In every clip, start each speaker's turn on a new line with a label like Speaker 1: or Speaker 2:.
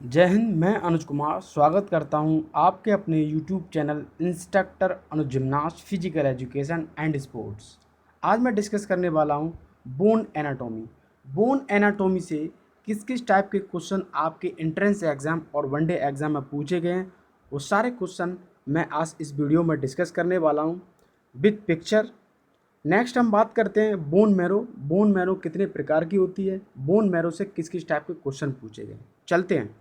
Speaker 1: जय हिंद। मैं अनुज कुमार स्वागत करता हूं आपके अपने YouTube channel instructor Anuj gymnast physical education and sports. आज मैं डिस्कस करने वाला हूं बोन एनाटॉमी। बोन एनाटॉमी से किस किस टाइप के क्वेश्चन आपके एंट्रेंस एग्ज़ाम और वनडे एग्ज़ाम में पूछे गए हैं, वो सारे क्वेश्चन मैं आज इस वीडियो में डिस्कस करने वाला हूँ विथ पिक्चर। नेक्स्ट हम बात करते हैं बोन मैरो। बोन मैरो कितने प्रकार की होती है, बोन मैरो से किस किस टाइप के क्वेश्चन पूछे गए। चलते हैं।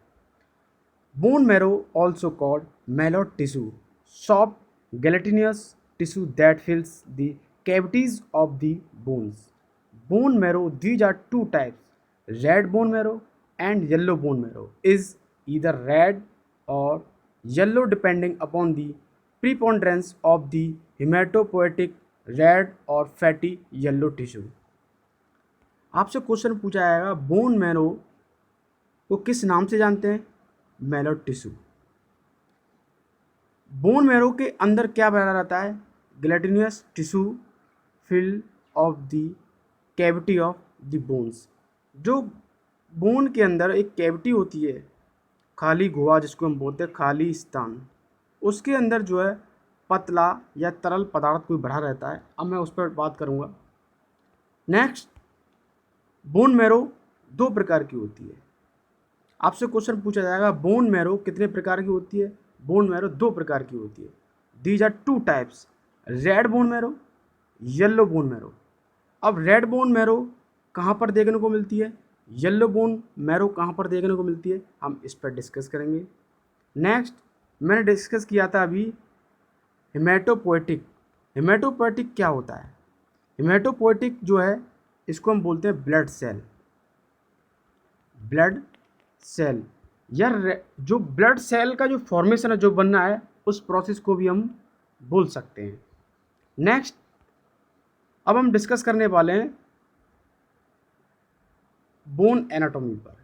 Speaker 1: Bone marrow, also called marrow tissue, soft gelatinous tissue that fills the cavities of the bones. Bone marrow, these are two types, red bone marrow and yellow bone marrow, is either red or yellow depending upon the preponderance of the hematopoietic red or fatty yellow tissue. आपसे question पूछा जाएगा bone marrow को किस नाम से जानते हैं, marrow tissue. Bone marrow के अंदर क्या बना रहता है, gelatinous tissue filled of the cavity of the bones. जो बोन के अंदर एक कैविटी होती है, खाली गुहा जिसको हम बोलते हैं, खाली स्थान, उसके अंदर जो है पतला या तरल पदार्थ कोई भरा रहता है। अब मैं उस पर बात करूँगा। नेक्स्ट, बोन मैरो दो प्रकार की होती है। आपसे क्वेश्चन पूछा जाएगा बोन मैरो कितने प्रकार की होती है। बोन मैरो दो प्रकार की होती है। These are two types, red bone marrow, yellow bone marrow. अब रेड बोन मैरो कहाँ पर देखने को मिलती है, येलो बोन मैरो कहाँ पर देखने को मिलती है, हम इस पर डिस्कस करेंगे। नेक्स्ट, मैंने डिस्कस किया था अभी हेमेटोपोएटिक। हेमेटोपोएटिक क्या होता है, हेमेटोपोएटिक जो है इसको हम बोलते हैं ब्लड सेल। ब्लड सेल या जो ब्लड सेल का जो फॉर्मेशन है, जो बनना है, उस प्रोसेस को भी हम बोल सकते हैं। नेक्स्ट, अब हम डिस्कस करने वाले हैं बोन एनाटॉमी पर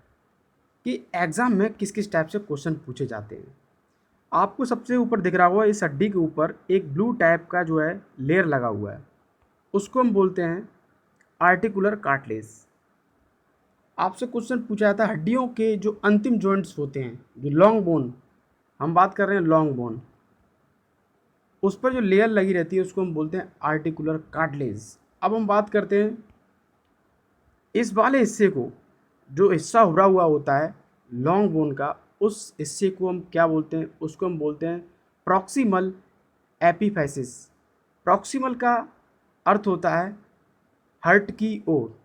Speaker 1: कि एग्जाम में किस किस टाइप से क्वेश्चन पूछे जाते हैं। आपको सबसे ऊपर दिख रहा होगा, इस हड्डी के ऊपर एक ब्लू टाइप का जो है लेयर लगा हुआ है, उसको हम बोलते हैं आर्टिकुलर कार्टिलेज। आपसे क्वेश्चन पूछा जाता है हड्डियों के जो अंतिम जॉइंट्स होते हैं, जो लॉन्ग बोन, हम बात कर रहे हैं लॉन्ग बोन, उस पर जो लेयर लगी रहती है उसको हम बोलते हैं आर्टिकुलर कार्टिलेज। अब हम बात करते हैं इस वाले हिस्से को, जो हिस्सा उभरा हुआ होता है लॉन्ग बोन का, उस हिस्से को हम क्या बोलते हैं, उसको हम बोलते हैं प्रॉक्सिमल एपिफैसिस। प्रॉक्सिमल का अर्थ होता है हर्ट की ओर,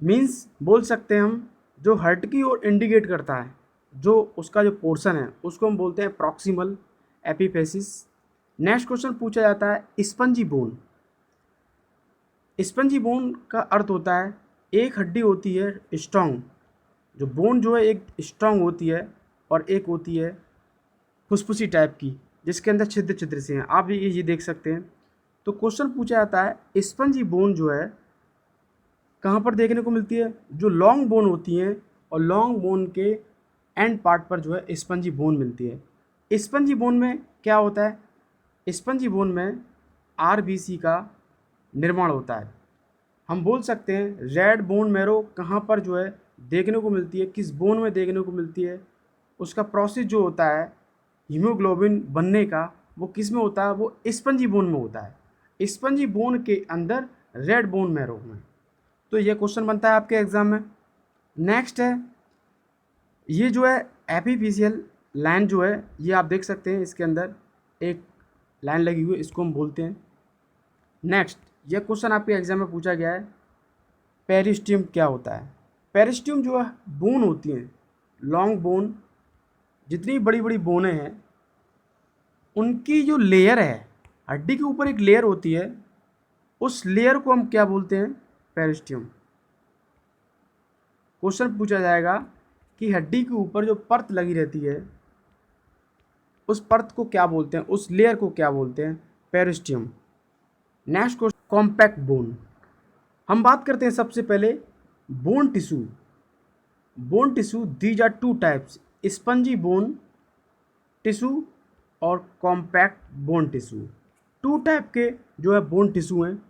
Speaker 1: मीन्स बोल सकते हैं हम जो हर्ट की ओर इंडिकेट करता है, जो उसका जो पोर्शन है उसको हम बोलते हैं प्रॉक्सिमल एपिफेसिस। नेक्स्ट क्वेश्चन पूछा जाता है स्पंजी बोन। स्पंजी बोन का अर्थ होता है एक हड्डी होती है स्ट्रॉन्ग, जो बोन जो है एक स्ट्रॉन्ग होती है, और एक होती है फुसफुसी टाइप की जिसके अंदर छिद्र छिद्र से हैं। आप ये देख सकते हैं। तो क्वेश्चन पूछा जाता है स्पंजी बोन जो है कहाँ पर देखने को मिलती है, जो लॉन्ग बोन होती हैं, और लॉन्ग बोन के एंड पार्ट पर जो है स्पंजी बोन मिलती है। स्पंजी बोन में क्या होता है, स्पंजी बोन में आरबीसी का निर्माण होता है। हम बोल सकते हैं रेड बोन मैरो कहाँ पर जो है देखने को मिलती है, किस बोन में देखने को मिलती है, उसका प्रोसेस जो होता है हीमोग्लोबिन बनने का, वो किस में होता है, वो स्पंजी बोन में होता है। स्पंजी बोन के अंदर रेड बोन मैरो में। तो ये क्वेश्चन बनता है आपके एग्जाम में। नेक्स्ट है, ये जो है एपिफिशियल लाइन जो है, ये आप देख सकते हैं, इसके अंदर एक लाइन लगी हुई है, इसको हम बोलते हैं। नेक्स्ट, ये क्वेश्चन आपके एग्जाम में पूछा गया है पेरिस्टियम क्या होता है। पेरिस्टियम जो है बोन होती हैं, लॉन्ग बोन, जितनी बड़ी बड़ी बोनें हैं उनकी जो लेयर है, हड्डी के ऊपर एक लेयर होती है, उस लेयर को हम क्या बोलते हैं, पेरिस्टियम। क्वेश्चन पूछा जाएगा कि हड्डी के ऊपर जो परत लगी रहती है, उस परत को क्या बोलते हैं, उस लेयर को क्या बोलते हैं, periosteum. Next question, compact bone. हम बात करते हैं सबसे पहले bone tissue. Bone tissue, these are two types, spongy bone tissue और compact bone tissue. Two type के जो है बोन टिश्यू हैं।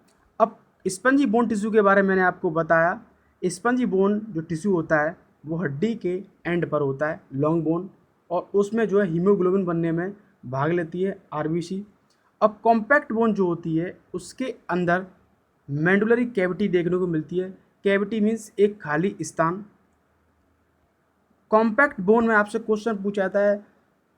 Speaker 1: अब स्पंजी बोन टिश्यू के बारे में मैंने आपको बताया। स्पंजी बोन जो टिश्यू होता है वो हड्डी के एंड पर होता है, लॉन्ग बोन, और उसमें जो है हीमोग्लोबिन बनने में भाग लेती है आरबीसी। अब कॉम्पैक्ट बोन जो होती है उसके अंदर मेडुलरी कैविटी देखने को मिलती है। कैविटी मीन्स एक खाली स्थान। कॉम्पैक्ट बोन में आपसे क्वेश्चन पूछा जाता है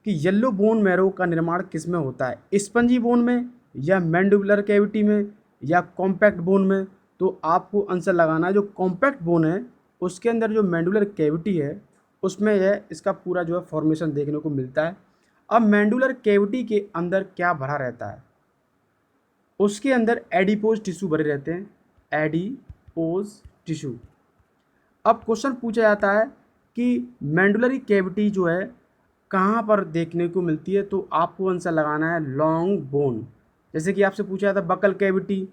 Speaker 1: कि येलो बोन मैरो का निर्माण किस में होता है, स्पंजी बोन में या मैंडिबुलर कैविटी में या कॉम्पैक्ट बोन में। तो आपको आंसर लगाना है जो कॉम्पैक्ट बोन है उसके अंदर जो मैंडिबुलर कैविटी है उसमें यह इसका पूरा जो है फॉर्मेशन देखने को मिलता है। अब मैंडिबुलर कैविटी के अंदर क्या भरा रहता है, उसके अंदर एडिपोज टिश्यू भरे रहते हैं, एडिपोज टिश्यू। अब क्वेश्चन पूछा जाता है कि मैंडुलरी कैविटी जो है कहाँ पर देखने को मिलती है, तो आपको आंसर लगाना है लॉन्ग बोन। जैसे कि आपसे पूछा जाता है बकल कैविटी,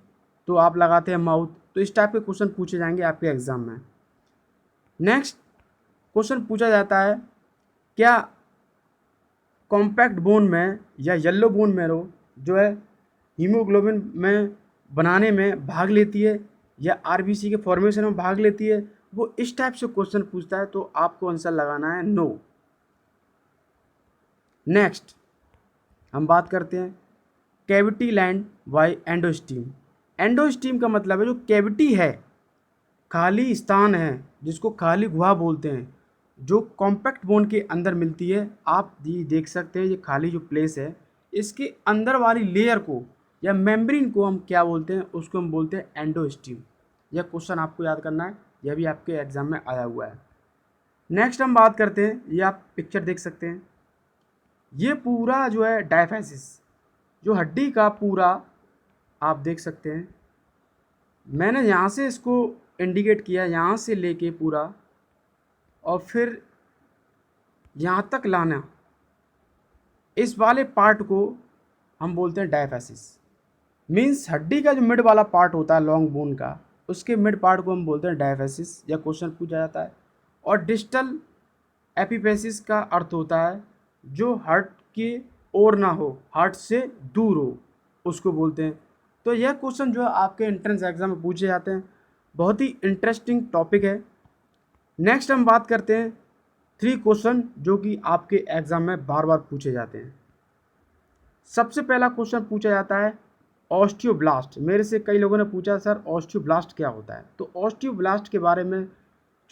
Speaker 1: तो आप लगाते हैं माउथ। तो इस टाइप के क्वेश्चन पूछे जाएंगे आपके एग्जाम में। नेक्स्ट क्वेश्चन पूछा जाता है क्या कॉम्पैक्ट बोन में या येलो बोन मैरो जो है हीमोग्लोबिन में बनाने में भाग लेती है या आरबीसी के फॉर्मेशन में भाग लेती है। वो इस टाइप से क्वेश्चन पूछता है, तो आपको आंसर लगाना है नो। नेक्स्ट हम बात करते हैं कैविटी लैंड बाय एंडोस्टीम। एंडोस्टीम का मतलब है जो कैविटी है, खाली स्थान है जिसको खाली गुहा बोलते हैं, जो कॉम्पैक्ट बोन के अंदर मिलती है। आप ये देख सकते हैं ये खाली जो प्लेस है इसके अंदर वाली लेयर को या मेम्ब्रेन को हम क्या बोलते हैं, उसको हम बोलते हैं एंडोस्टीम। यह क्वेश्चन आपको याद करना है, यह भी आपके एग्जाम में आया हुआ है। नेक्स्ट हम बात करते हैं, ये आप पिक्चर देख सकते हैं, ये पूरा जो है डायफेसिस, जो हड्डी का पूरा आप देख सकते हैं। मैंने यहाँ से इसको इंडिकेट किया, यहाँ से लेके पूरा और फिर यहाँ तक लाना, इस वाले पार्ट को हम बोलते हैं डायफेसिस। मीन्स हड्डी का जो मिड वाला पार्ट होता है लॉन्ग बोन का, उसके मिड पार्ट को हम बोलते हैं डायफेसिस। यह क्वेश्चन पूछा जाता है। और डिस्टल एपिफेसिस का अर्थ होता है जो हार्ट के ओर ना हो, हार्ट से दूर हो, उसको बोलते हैं। तो यह क्वेश्चन जो है आपके एंट्रेंस एग्जाम में पूछे जाते हैं। बहुत ही इंटरेस्टिंग टॉपिक है। नेक्स्ट हम बात करते हैं 3 क्वेश्चन जो कि आपके एग्जाम में बार बार पूछे जाते हैं। सबसे पहला क्वेश्चन पूछा जाता है ऑस्टियोब्लास्ट। मेरे से कई लोगों ने पूछा सर ऑस्टियोब्लास्ट क्या होता है, तो ऑस्टियोब्लास्ट के बारे में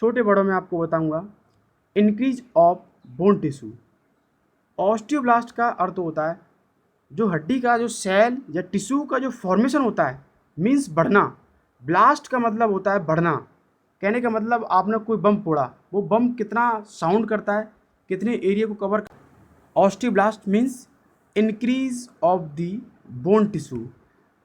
Speaker 1: छोटे बड़ों में आपको बताऊंगा। Increase of bone tissue. Osteoblast का अर्थ होता है जो हड्डी का जो सेल या टिश्यू का जो फॉर्मेशन होता है, मीन्स बढ़ना। ब्लास्ट का मतलब होता है बढ़ना। कहने का मतलब आपने कोई बम फोड़ा, वो बम कितना साउंड करता है, कितने एरिया को cover. Osteoblast means increase of the bone tissue.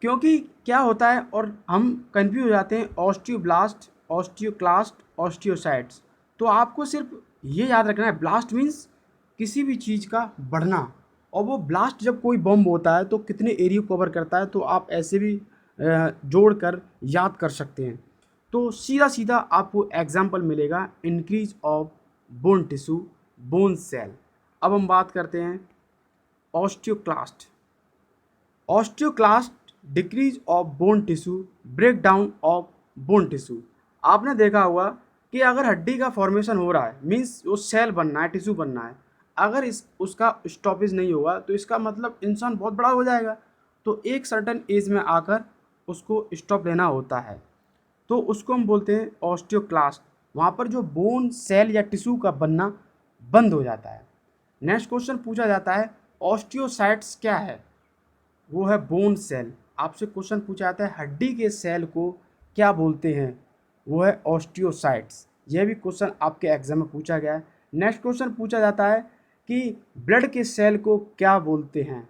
Speaker 1: क्योंकि क्या होता है और हम कंफ्यूज हो जाते हैं ऑस्टियोब्लास्ट, ऑस्टियोक्लास्ट, ऑस्टियोसाइट्स। तो आपको सिर्फ ये याद रखना है ब्लास्ट मीन्स किसी भी चीज़ का बढ़ना, और वो ब्लास्ट जब कोई बम होता है तो कितने एरिया कवर करता है, तो आप ऐसे भी जोड़कर याद कर सकते हैं। तो सीधा सीधा आपको एग्जाम्पल मिलेगा increase of bone tissue, bone cell. अब हम बात करते हैं osteoclast. Osteoclast decrease of bone tissue, break down of bone tissue. आपने देखा होगा कि अगर हड्डी का फॉर्मेशन हो रहा है, मीन्स वो सेल बनना है, टिश्यू बनना है, अगर इस उसका स्टॉपेज नहीं होगा तो इसका मतलब इंसान बहुत बड़ा हो जाएगा। तो एक सर्टन एज में आकर उसको स्टॉप लेना होता है, तो उसको हम बोलते हैं ऑस्टियोक्लास्ट। वहाँ पर जो बोन सेल या टिश्यू का बनना बंद हो जाता है। नेक्स्ट क्वेश्चन पूछा जाता है ऑस्टियोसाइट्स क्या है, वो है बोन सेल। आपसे क्वेश्चन पूछा जाता है हड्डी के सेल को क्या बोलते हैं, वो है ऑस्टियोसाइट्स। यह भी क्वेश्चन आपके एग्जाम में पूछा गया है। नेक्स्ट क्वेश्चन पूछा जाता है कि ब्लड के सेल को क्या बोलते हैं।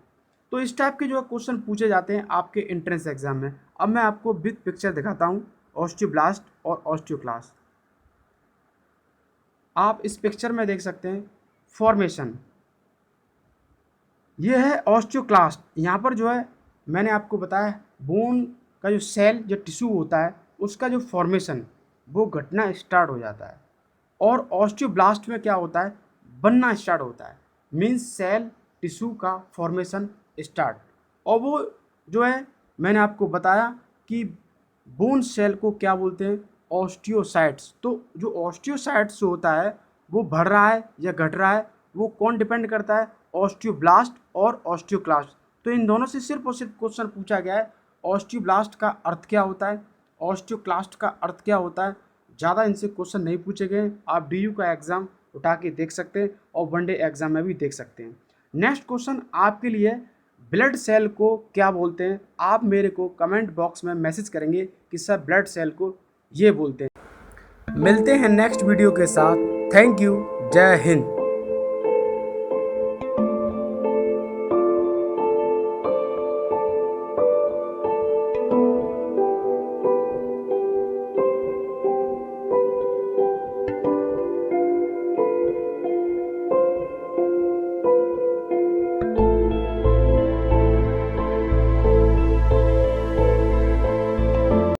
Speaker 1: तो इस टाइप के जो क्वेश्चन पूछे जाते हैं आपके एंट्रेंस एग्जाम में। अब मैं आपको विद पिक्चर दिखाता हूँ ऑस्टियोब्लास्ट और ऑस्टियोक्लास्ट। आप इस पिक्चर में देख सकते हैं फॉर्मेशन, ये है ऑस्टियोक्लास्ट। यहाँ पर जो है मैंने आपको बताया बोन का जो सेल जो टिश्यू होता है उसका जो फॉर्मेशन वो घटना स्टार्ट हो जाता है। और ऑस्टियोब्लास्ट में क्या होता है, बनना स्टार्ट होता है, मीन्स सेल टिश्यू का फॉर्मेशन स्टार्ट। और वो जो है मैंने आपको बताया कि बोन सेल को क्या बोलते हैं, ऑस्टियोसाइट्स। तो जो ऑस्टियोसाइट्स होता है वो बढ़ रहा है या घट रहा है, वो कौन डिपेंड करता है, ऑस्टियोब्लास्ट और ऑस्टियोक्लास्ट। तो इन दोनों से सिर्फ और सिर्फ क्वेश्चन पूछा गया है ऑस्टियोब्लास्ट का अर्थ क्या होता है, ऑस्टियोक्लास्ट का अर्थ क्या होता है। ज़्यादा इनसे क्वेश्चन नहीं पूछे गए। आप DU का एग्ज़ाम उठा के देख सकते हैं और वनडे एग्ज़ाम में भी देख सकते हैं। नेक्स्ट क्वेश्चन आपके लिए, ब्लड सेल को क्या बोलते हैं? आप मेरे को कमेंट बॉक्स में मैसेज करेंगे कि सर ब्लड सेल को ये बोलते हैं। मिलते हैं नेक्स्ट वीडियो के साथ। Thank you. जय हिंद।